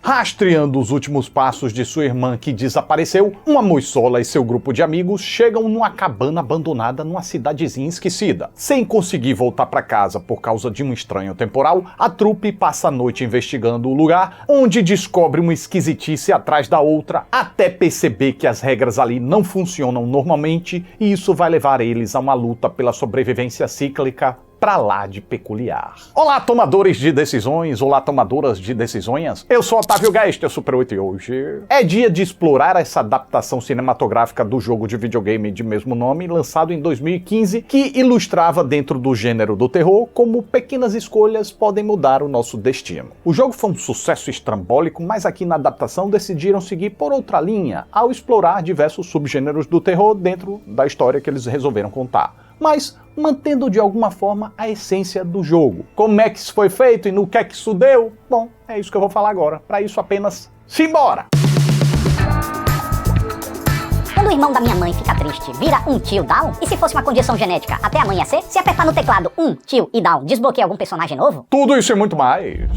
Rastreando os últimos passos de sua irmã que desapareceu, uma moçola e seu grupo de amigos chegam numa cabana abandonada numa cidadezinha esquecida. Sem conseguir voltar para casa por causa de um estranho temporal, a trupe passa a noite investigando o lugar, onde descobre uma esquisitice atrás da outra, até perceber que as regras ali não funcionam normalmente, e isso vai levar eles a uma luta pela sobrevivência cíclica pra lá de peculiar. Olá, tomadores de decisões, olá, tomadoras de decisões. Eu sou Otávio Geist, eu Super 8, e hoje é dia de explorar essa adaptação cinematográfica do jogo de videogame de mesmo nome, lançado em 2015, que ilustrava dentro do gênero do terror como pequenas escolhas podem mudar o nosso destino. O jogo foi um sucesso estrambólico, mas aqui na adaptação decidiram seguir por outra linha, ao explorar diversos subgêneros do terror dentro da história que eles resolveram contar, mas mantendo de alguma forma a essência do jogo. Como é que isso foi feito e no que é que isso deu? Bom, é isso que eu vou falar agora. Para isso apenas simbora! Quando o irmão da minha mãe fica triste, vira um tio down? E se fosse uma condição genética até amanhecer? Se apertar no teclado tio e down, desbloqueia algum personagem novo? Tudo isso e muito mais.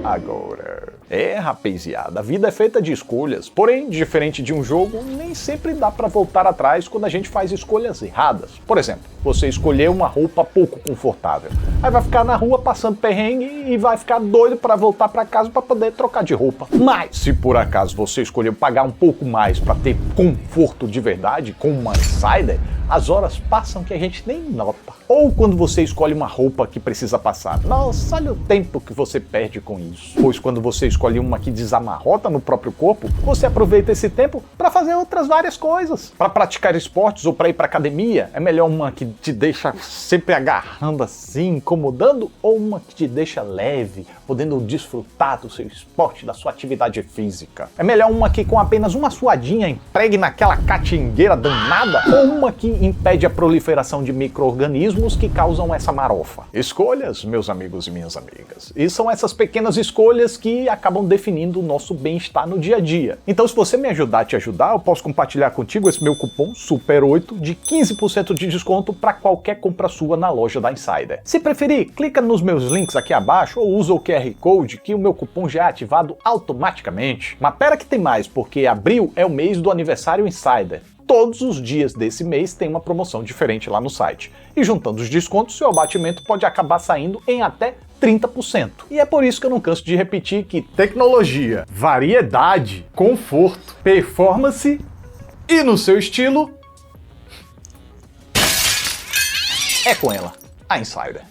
Agora. Rapaziada, a vida é feita de escolhas, porém, diferente de um jogo, nem sempre dá pra voltar atrás quando a gente faz escolhas erradas. Por exemplo, você escolheu uma roupa pouco confortável, aí vai ficar na rua passando perrengue e vai ficar doido pra voltar pra casa pra poder trocar de roupa. Mas, se por acaso você escolheu pagar um pouco mais pra ter conforto de verdade, com uma Insider, as horas passam que a gente nem nota. Ou quando você escolhe uma roupa que precisa passar. Nossa, olha o tempo que você perde com isso. Pois quando você escolhe uma que desamarrota no próprio corpo, você aproveita esse tempo para fazer outras várias coisas. Para praticar esportes ou para ir para academia, é melhor uma que te deixa sempre agarrando assim, incomodando, ou uma que te deixa leve, podendo desfrutar do seu esporte, da sua atividade física. É melhor uma que com apenas uma suadinha empregue naquela catingueira danada, ou uma que impede a proliferação de micro-organismos que causam essa marofa. Escolhas, meus amigos e minhas amigas. E são essas pequenas escolhas que acabam definindo o nosso bem-estar no dia a dia. Então, se você me ajudar a te ajudar, eu posso compartilhar contigo esse meu cupom SUPER8 de 15% de desconto para qualquer compra sua na loja da Insider. Se preferir, clica nos meus links aqui abaixo ou usa o QR Code que o meu cupom já é ativado automaticamente. Mas pera que tem mais, porque abril é o mês do aniversário Insider. Todos os dias desse mês tem uma promoção diferente lá no site. E juntando os descontos, seu abatimento pode acabar saindo em até 30%. E é por isso que eu não canso de repetir que tecnologia, variedade, conforto, performance e no seu estilo é com ela, a Insider.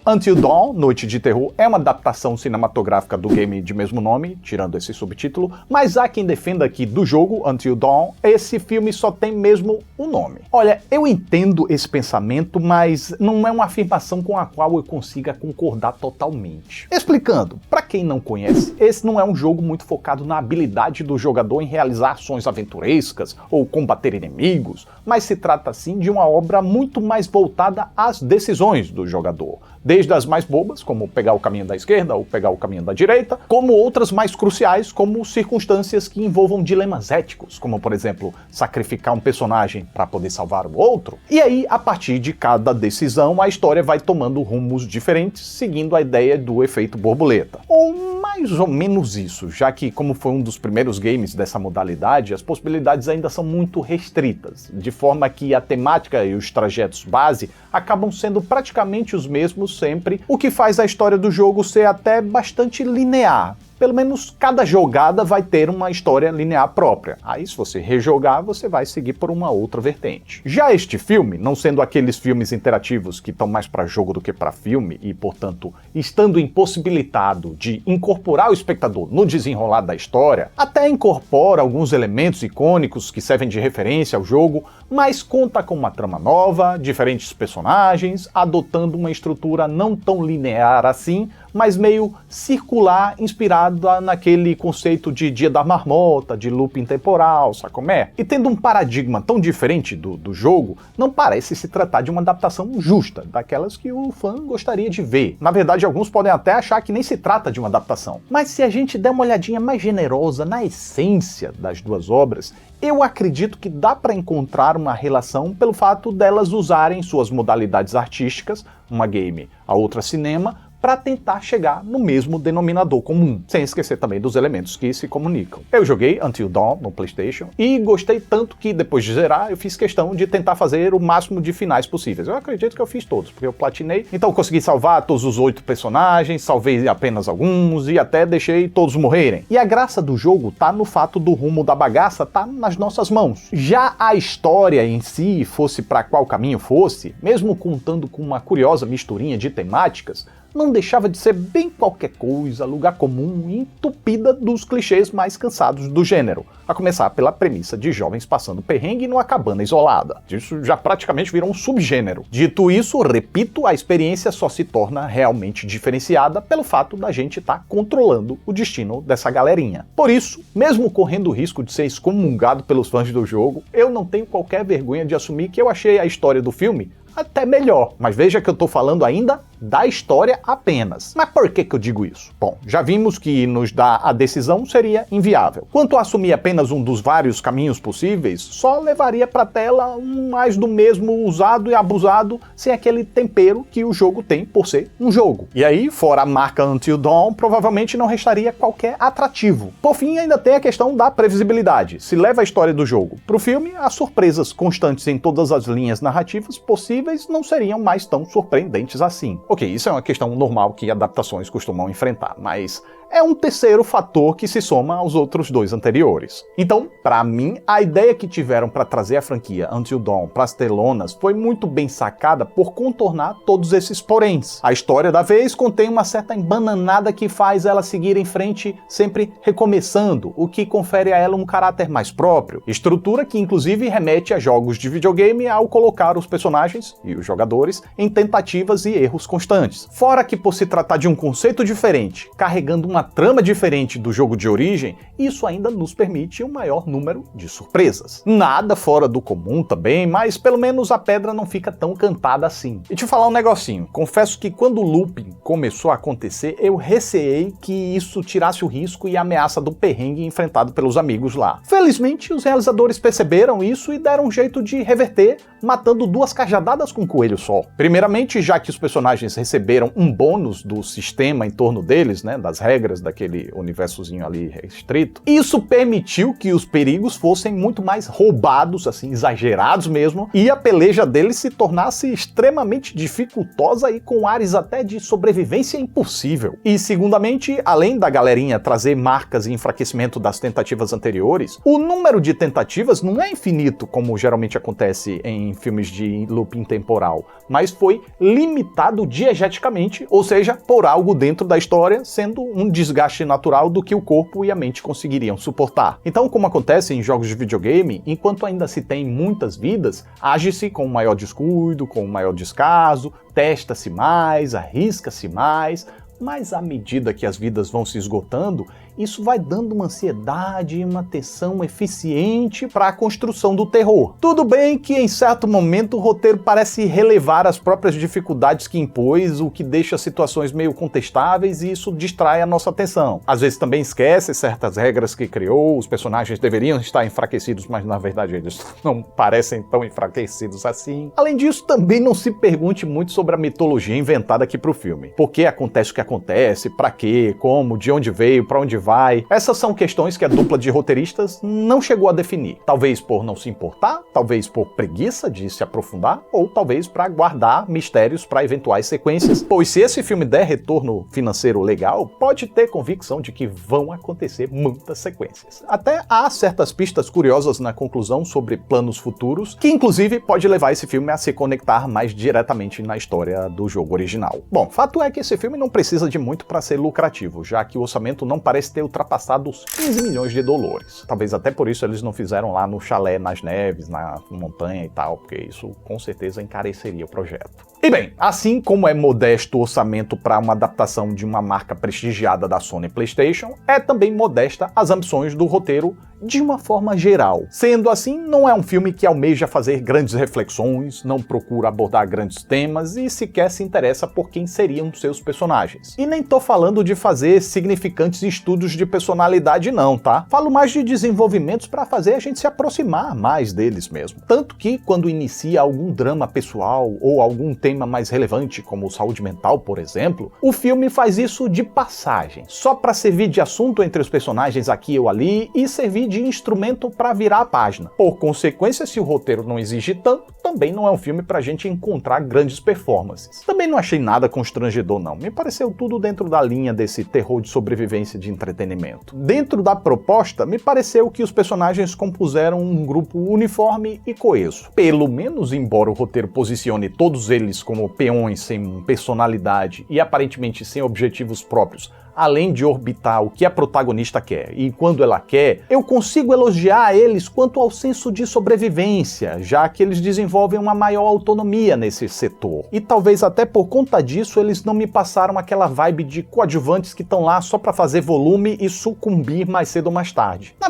Until Dawn, Noite de Terror, é uma adaptação cinematográfica do game de mesmo nome, tirando esse subtítulo, mas há quem defenda que do jogo Until Dawn, esse filme só tem mesmo o nome. Olha, eu entendo esse pensamento, mas não é uma afirmação com a qual eu consiga concordar totalmente. Explicando, para quem não conhece, esse não é um jogo muito focado na habilidade do jogador em realizar ações aventurescas ou combater inimigos, mas se trata sim de uma obra muito mais voltada às decisões do jogador. Desde as mais bobas, como pegar o caminho da esquerda ou pegar o caminho da direita, como outras mais cruciais, como circunstâncias que envolvam dilemas éticos, como por exemplo, sacrificar um personagem para poder salvar o outro. E aí, a partir de cada decisão, a história vai tomando rumos diferentes, seguindo a ideia do efeito borboleta. Ou mais ou menos isso, já que como foi um dos primeiros games dessa modalidade, as possibilidades ainda são muito restritas, de forma que a temática e os trajetos base acabam sendo praticamente os mesmos sempre, o que faz a história do jogo ser até bastante linear. Pelo menos cada jogada vai ter uma história linear própria. Aí, se você rejogar, você vai seguir por uma outra vertente. Já este filme, não sendo aqueles filmes interativos que estão mais para jogo do que para filme, e, portanto, estando impossibilitado de incorporar o espectador no desenrolar da história, até incorpora alguns elementos icônicos que servem de referência ao jogo, mas conta com uma trama nova, diferentes personagens, adotando uma estrutura não tão linear assim, mas meio circular, inspirada naquele conceito de Dia da Marmota, de looping temporal, sabe como é? E tendo um paradigma tão diferente do jogo, não parece se tratar de uma adaptação justa, daquelas que o fã gostaria de ver. Na verdade, alguns podem até achar que nem se trata de uma adaptação. Mas se a gente der uma olhadinha mais generosa na essência das duas obras, eu acredito que dá para encontrar uma relação pelo fato delas usarem suas modalidades artísticas, uma game, a outra cinema, para tentar chegar no mesmo denominador comum, sem esquecer também dos elementos que se comunicam. Eu joguei Until Dawn no PlayStation e gostei tanto que depois de zerar eu fiz questão de tentar fazer o máximo de finais possíveis. Eu acredito que eu fiz todos, porque eu platinei, então eu consegui salvar todos os 8 personagens, salvei apenas alguns e até deixei todos morrerem. E a graça do jogo tá no fato do rumo da bagaça tá nas nossas mãos. Já a história em si, fosse para qual caminho fosse, mesmo contando com uma curiosa misturinha de temáticas, não deixava de ser bem qualquer coisa, lugar comum e entupida dos clichês mais cansados do gênero, a começar pela premissa de jovens passando perrengue numa cabana isolada. Isso já praticamente virou um subgênero. Dito isso, repito, a experiência só se torna realmente diferenciada pelo fato da gente estar controlando o destino dessa galerinha. Por isso, mesmo correndo o risco de ser excomungado pelos fãs do jogo, eu não tenho qualquer vergonha de assumir que eu achei a história do filme até melhor. Mas veja que eu tô falando ainda da história apenas. Mas por que eu digo isso? Bom, já vimos que nos dar a decisão seria inviável. Quanto a assumir apenas um dos vários caminhos possíveis, só levaria pra tela um mais do mesmo usado e abusado, sem aquele tempero que o jogo tem por ser um jogo. E aí, fora a marca Until Dawn, provavelmente não restaria qualquer atrativo. Por fim, ainda tem a questão da previsibilidade. Se leva a história do jogo pro filme, as surpresas constantes em todas as linhas narrativas possíveis não seriam mais tão surpreendentes assim. Ok, isso é uma questão normal que adaptações costumam enfrentar, mas é um terceiro fator que se soma aos outros dois anteriores. Então, pra mim, a ideia que tiveram para trazer a franquia Until Dawn pras telonas foi muito bem sacada por contornar todos esses poréns. A história da vez contém uma certa embananada que faz ela seguir em frente sempre recomeçando, o que confere a ela um caráter mais próprio, estrutura que inclusive remete a jogos de videogame ao colocar os personagens e os jogadores em tentativas e erros constantes. Fora que por se tratar de um conceito diferente, carregando uma trama diferente do jogo de origem, isso ainda nos permite um maior número de surpresas. Nada fora do comum também, mas pelo menos a pedra não fica tão cantada assim. E te falar um negocinho, confesso que quando o looping começou a acontecer, eu receei que isso tirasse o risco e a ameaça do perrengue enfrentado pelos amigos lá. Felizmente, os realizadores perceberam isso e deram um jeito de reverter, matando 2 cajadadas com um coelho só. Primeiramente, já que os personagens receberam um bônus do sistema em torno deles, né, das regras daquele universozinho ali restrito, isso permitiu que os perigos fossem muito mais roubados, assim, exagerados mesmo, e a peleja deles se tornasse extremamente dificultosa e com ares até de sobrevivência impossível. E segundamente, além da galerinha trazer marcas e enfraquecimento das tentativas anteriores, o número de tentativas não é infinito, como geralmente acontece em filmes de looping temporal, mas foi limitado diegeticamente, ou seja, por algo dentro da história, sendo um desgaste natural do que o corpo e a mente conseguiriam suportar. Então, como acontece em jogos de videogame, enquanto ainda se tem muitas vidas, age-se com maior descuido, com maior descaso, testa-se mais, arrisca-se mais, mas à medida que as vidas vão se esgotando, isso vai dando uma ansiedade e uma tensão eficiente para a construção do terror. Tudo bem que em certo momento o roteiro parece relevar as próprias dificuldades que impôs, o que deixa situações meio contestáveis e isso distrai a nossa atenção. Às vezes também esquece certas regras que criou, os personagens deveriam estar enfraquecidos, mas na verdade eles não parecem tão enfraquecidos assim. Além disso, também não se pergunte muito sobre a mitologia inventada aqui pro filme. Por que acontece o que acontece, pra quê, como, de onde veio, pra onde vai. Essas são questões que a dupla de roteiristas não chegou a definir. Talvez por não se importar, talvez por preguiça de se aprofundar, ou talvez para guardar mistérios para eventuais sequências, pois se esse filme der retorno financeiro legal, pode ter convicção de que vão acontecer muitas sequências. Até há certas pistas curiosas na conclusão sobre planos futuros, que inclusive pode levar esse filme a se conectar mais diretamente na história do jogo original. Bom, fato é que esse filme não precisa de muito para ser lucrativo, já que o orçamento não parece ter ultrapassado os 15 milhões de dólares. Talvez até por isso eles não fizeram lá no chalé nas neves, na montanha e tal, porque isso com certeza encareceria o projeto. E bem, assim como é modesto o orçamento para uma adaptação de uma marca prestigiada da Sony PlayStation, é também modesta as ambições do roteiro de uma forma geral. Sendo assim, não é um filme que almeja fazer grandes reflexões, não procura abordar grandes temas e sequer se interessa por quem seriam seus personagens. E nem tô falando de fazer significantes estudos de personalidade não, tá? Falo mais de desenvolvimentos para fazer a gente se aproximar mais deles mesmo. Tanto que, quando inicia algum drama pessoal ou algum tema tema mais relevante, como saúde mental, por exemplo, o filme faz isso de passagem, só para servir de assunto entre os personagens aqui ou ali e servir de instrumento para virar a página. Por consequência, se o roteiro não exige tanto, também não é um filme pra gente encontrar grandes performances. Também não achei nada constrangedor não, me pareceu tudo dentro da linha desse terror de sobrevivência de entretenimento. Dentro da proposta, me pareceu que os personagens compuseram um grupo uniforme e coeso. Pelo menos, embora o roteiro posicione todos eles como peões sem personalidade e aparentemente sem objetivos próprios, além de orbitar o que a protagonista quer. E quando ela quer, eu consigo elogiar eles quanto ao senso de sobrevivência, já que eles desenvolvem uma maior autonomia nesse setor. E talvez até por conta disso eles não me passaram aquela vibe de coadjuvantes que estão lá só para fazer volume e sucumbir mais cedo ou mais tarde. Na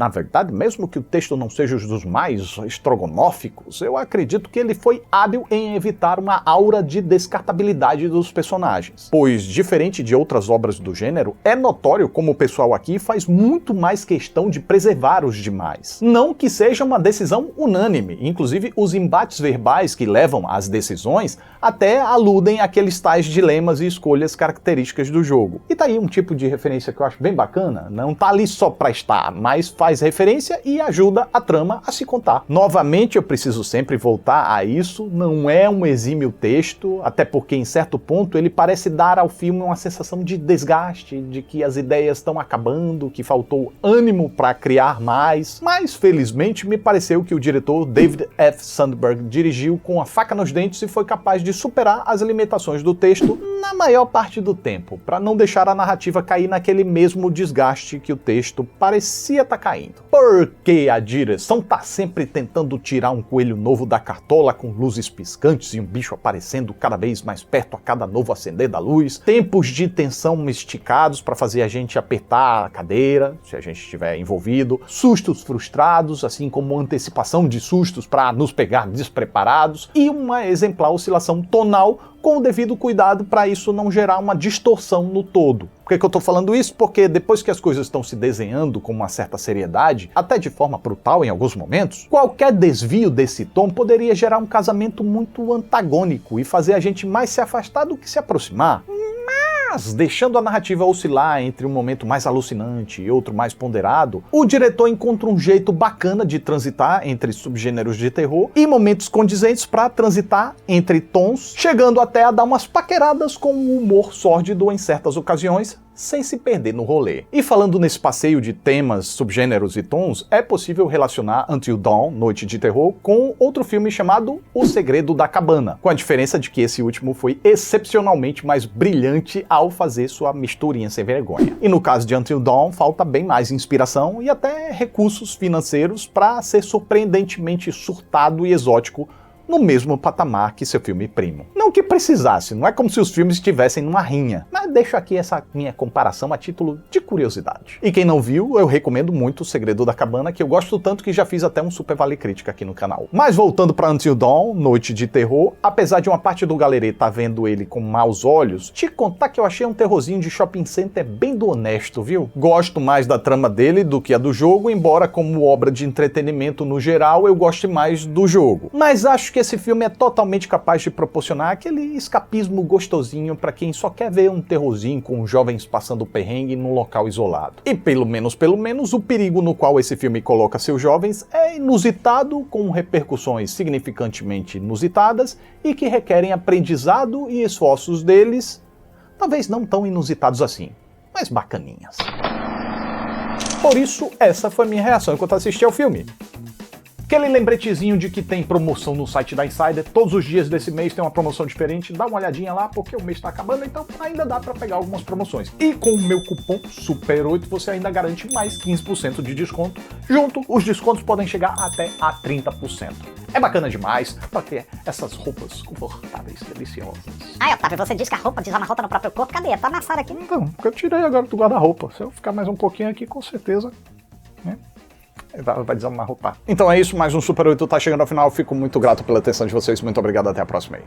verdade, mesmo que o texto não seja dos mais estrogonóficos, eu acredito que ele foi hábil em evitar uma aura de descartabilidade dos personagens. Pois, diferente de outras obras do gênero, é notório como o pessoal aqui faz muito mais questão de preservar os demais. Não que seja uma decisão unânime, inclusive os embates verbais que levam às decisões até aludem àqueles tais dilemas e escolhas características do jogo. E tá aí um tipo de referência que eu acho bem bacana, não tá ali só pra estar, mas faz referência e ajuda a trama a se contar. Novamente, eu preciso sempre voltar a isso, não é um exímio texto, até porque em certo ponto ele parece dar ao filme uma sensação de desgaste, de que as ideias estão acabando, que faltou ânimo para criar mais, mas felizmente me pareceu que o diretor David F. Sandberg dirigiu com a faca nos dentes e foi capaz de superar as limitações do texto na maior parte do tempo, para não deixar a narrativa cair naquele mesmo desgaste que o texto parecia estar caindo. Porque a direção tá sempre tentando tirar um coelho novo da cartola com luzes piscantes e um bicho aparecendo cada vez mais perto a cada novo acender da luz, tempos de tensão esticados para fazer a gente apertar a cadeira, se a gente estiver envolvido, sustos frustrados, assim como antecipação de sustos para nos pegar despreparados, e uma exemplar oscilação tonal com o devido cuidado para isso não gerar uma distorção no todo. Por que eu estou falando isso? Porque depois que as coisas estão se desenhando com uma certa seriedade, até de forma brutal em alguns momentos, qualquer desvio desse tom poderia gerar um casamento muito antagônico e fazer a gente mais se afastar do que se aproximar. Mas, deixando a narrativa oscilar entre um momento mais alucinante e outro mais ponderado, o diretor encontra um jeito bacana de transitar entre subgêneros de terror e momentos condizentes para transitar entre tons, chegando até a dar umas paqueradas com o humor sórdido em certas ocasiões, sem se perder no rolê. E falando nesse passeio de temas, subgêneros e tons, é possível relacionar Until Dawn, Noite de Terror, com outro filme chamado O Segredo da Cabana, com a diferença de que esse último foi excepcionalmente mais brilhante ao fazer sua misturinha sem vergonha. E no caso de Until Dawn, falta bem mais inspiração e até recursos financeiros para ser surpreendentemente surtado e exótico no mesmo patamar que seu filme primo. Não que precisasse, não é como se os filmes estivessem numa rinha, mas deixo aqui essa minha comparação a título de curiosidade. E quem não viu, eu recomendo muito O Segredo da Cabana, que eu gosto tanto que já fiz até um Super Vale Crítica aqui no canal. Mas voltando para Until Dawn, Noite de Terror, apesar de uma parte do galerê tá vendo ele com maus olhos, te contar que eu achei um terrorzinho de shopping center bem do honesto, viu? Gosto mais da trama dele do que a do jogo, embora como obra de entretenimento no geral eu goste mais do jogo. Mas acho que esse filme é totalmente capaz de proporcionar aquele escapismo gostosinho para quem só quer ver um terrorzinho com jovens passando perrengue num local isolado. E pelo menos, o perigo no qual esse filme coloca seus jovens é inusitado, com repercussões significantemente inusitadas e que requerem aprendizado e esforços deles, talvez não tão inusitados assim, mas bacaninhas. Por isso, essa foi a minha reação enquanto assisti ao filme. Aquele lembretezinho de que tem promoção no site da Insider, todos os dias desse mês tem uma promoção diferente, dá uma olhadinha lá porque o mês está acabando, então ainda dá para pegar algumas promoções. E com o meu cupom SUPER8 você ainda garante mais 15% de desconto, junto os descontos podem chegar até a 30%. É bacana demais para ter essas roupas confortáveis, deliciosas. Ai, Otávio, você disse que a roupa desamarrota no próprio corpo, cadê? Tá amassada aqui. Então, porque eu tirei agora do guarda-roupa, se eu ficar mais um pouquinho aqui, com certeza, né? Vai desamarrotar. Então é isso, mais um Super 8 tá chegando ao final. Fico muito grato pela atenção de vocês. Muito obrigado, até a próxima aí.